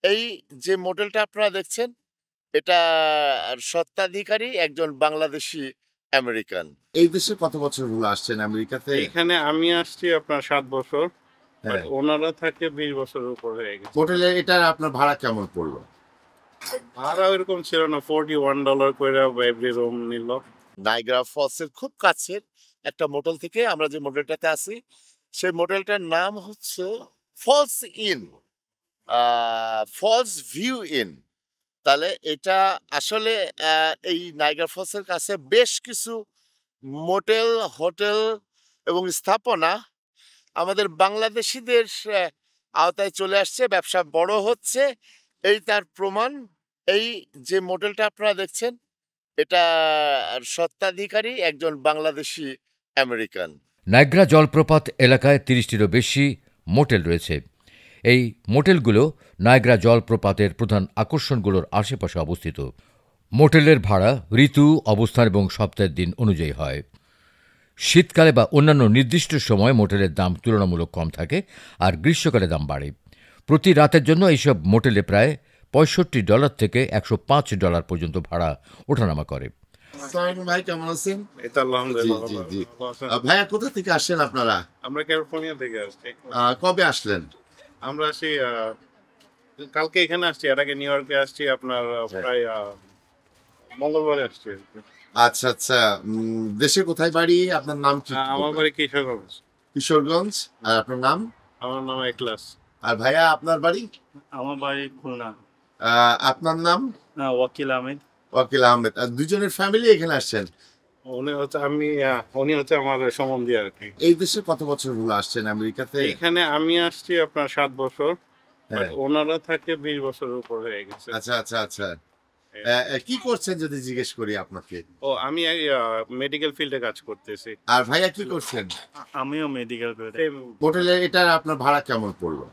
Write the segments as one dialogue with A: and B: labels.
A: এই যে মডেলটা আপনারা দেখছেন, এটার স্বত্বাধিকারী একজন বাংলাদেশী আমেরিকান। এই দেশে কত বছর হলো আসছেন আমেরিকাতে?
B: এখানে আমি আসছি আপনার ৭ বছর। বাট
A: হ্যাঁ।
B: ওনারা থাকে ২০ বছরের উপর হয়ে গেছে।
A: হোটেলে এটার আপনার ভাড়া কেমন পড়লো?
B: ভাড়া ওইরকম ছিল না, $41 কইরা এভরি রুম নিল।
A: নায়াগ্রা ফলসের খুব কাছের একটা মোটেল থেকে আমরা যে মোটেলটাতে আছি, সেই মোটেলটার নাম হচ্ছে Falls Inn, Falls View Inn. তাহলে এটা আসলে এই নায়াগ্রা ফলসের কাছে বেশ কিছু মোটেল, হোটেল এবং স্থাপনা আমাদের বাংলাদেশীদের আওতায় চলে আসছে, ব্যবসা বড় হচ্ছে। এই তার প্রমাণ। এই যে মোটেলটা আপনারা দেখছেন, এটার স্বত্বাধিকারী একজন বাংলাদেশী আমেরিকান।
C: নায়াগ্রা জলপ্রপাত এলাকায় ৩০টিরও বেশি মোটেল রয়েছে। এই মোটেলগুলো নায়াগ্রা জলপ্রপাতের প্রধান আকর্ষণগুলোর আশেপাশে অবস্থিত। মোটেলের ভাড়া ঋতু, অবস্থান এবং সপ্তাহের দিন অনুযায়ী হয়। শীতকালে বা অন্যান্য নির্দিষ্ট সময় মোটেলের দাম তুলনামূলক কম থাকে, আর গ্রীষ্মকালে দাম বাড়ে। প্রতি রাতের জন্য এইসব মোটেলে প্রায় $৬৫ থেকে $১০৫ পর্যন্ত ভাড়া ওঠানামা করে।
A: আসসালামু ভাই, কেমন আছেন?
B: এই তো আলহামদুলিল্লাহ
A: জি, জি,
B: ভালো।
A: জি।
B: ভালো আছেন?
A: ভাইয়া কোথা থেকে আসছেন আপনারা?
B: আমরা ক্যালিফোর্নিয়া থেকে আসছি।
A: কবে আসলেন?
B: আমরা আসি কালকে এখানে আসছি। এর আগে নিউ ইয়র্কে আসছি আপনার প্রায় মঙ্গলবারে আসছি আরকি।
A: আচ্ছা, আচ্ছা। দেশে কোথায় বাড়ি? আপনার নাম কি?
B: আমার বাড়ি কিশোরগঞ্জ।
A: কিশোরগঞ্জ। আর আপনার নাম?
B: আমার নাম একলাস।
A: আর ভাইয়া আপনার বাড়ি?
D: আমার বাড়ি খুলনা।
A: আপনার নাম?
D: ওয়াকিল আহমেদ।
A: ওয়াকিল আহমেদ। আর দুজনের ফ্যামিলি এখানে আসছেন?
B: উনি হচ্ছে আমার সম্বন্ধী আর কি।
A: এই দেশে কত বছর হলো আসছেন আমেরিকাতে?
B: এখানে আমি আসছি আপনার ৭ বছর। বাট
A: হ্যাঁ।
B: ওনারা থাকে ২০ বছরের উপর হয়ে গেছে।
A: আচ্ছা, আচ্ছা, আচ্ছা। কি করছেন যদি জিজ্ঞেস করি আপনাকে?
B: আমি মেডিকেল ফিল্ডে কাজ করতেছি।
A: আর ভাইয়া কি করছেন?
D: আমিও মেডিকেল করে
A: হোটেলে এটার আপনার ভাড়া কেমন পড়লো?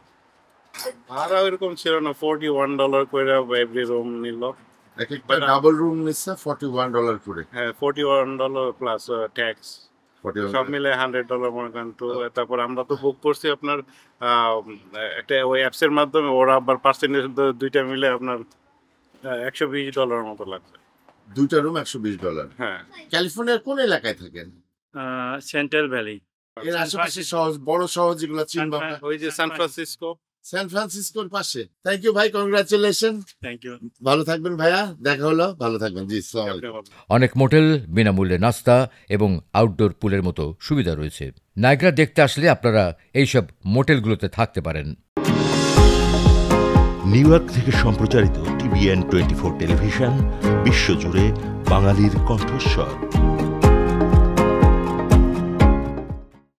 B: ভাড়া ওইরকম ছিল না, $41 কইরা এভরি রুম নিল।
A: এক একটা ডাবল রুম নিচ্ছে $41 করে।
B: হ্যাঁ, $41 প্লাস ট্যাক্স।
A: 41
B: সব মিলে $100 মনে করেন। তো তারপর আমরা তো বুক করছি আপনার একটা ওই অ্যাপসের মাধ্যমে। ওরা আবার পার্সেন্টেজ দুইটা মিলে আপনার $120 মতো লাগছে।
A: দুইটা রুম $120।
B: হ্যাঁ।
A: ক্যালিফোর্নিয়ার কোন এলাকায় থাকেন?
D: Central valley.
A: এর আশেপাশে শহর, বড় শহর যেগুলো চিনবা?
B: ওই যে সান ফ্রান্সিসকো।
A: সান ফ্রান্সিসকোর পাশে। থ্যাংক ইউ ভাই, কংগ্রাচুলেশন।
D: Thank you.
A: ভালো থাকবেন ভাইয়া, দেখা হলো। ভালো থাকবেন। জি, আসসালামু আলাইকুম।
C: অনেক মোটেল বিনামূল্যে নাস্তা এবং আউটডোর পুলের মতো সুবিধা রয়েছে। নায়াগ্রা দেখতে আসলে আপনারা এইসব মোটেলগুলোতে থাকতে পারেন।
E: নিউ ইয়র্ক থেকে সম্প্রচারিত TVN 24 টেলিভিশন বিশ্বজুড়ে বাঙালির কণ্ঠস্বর।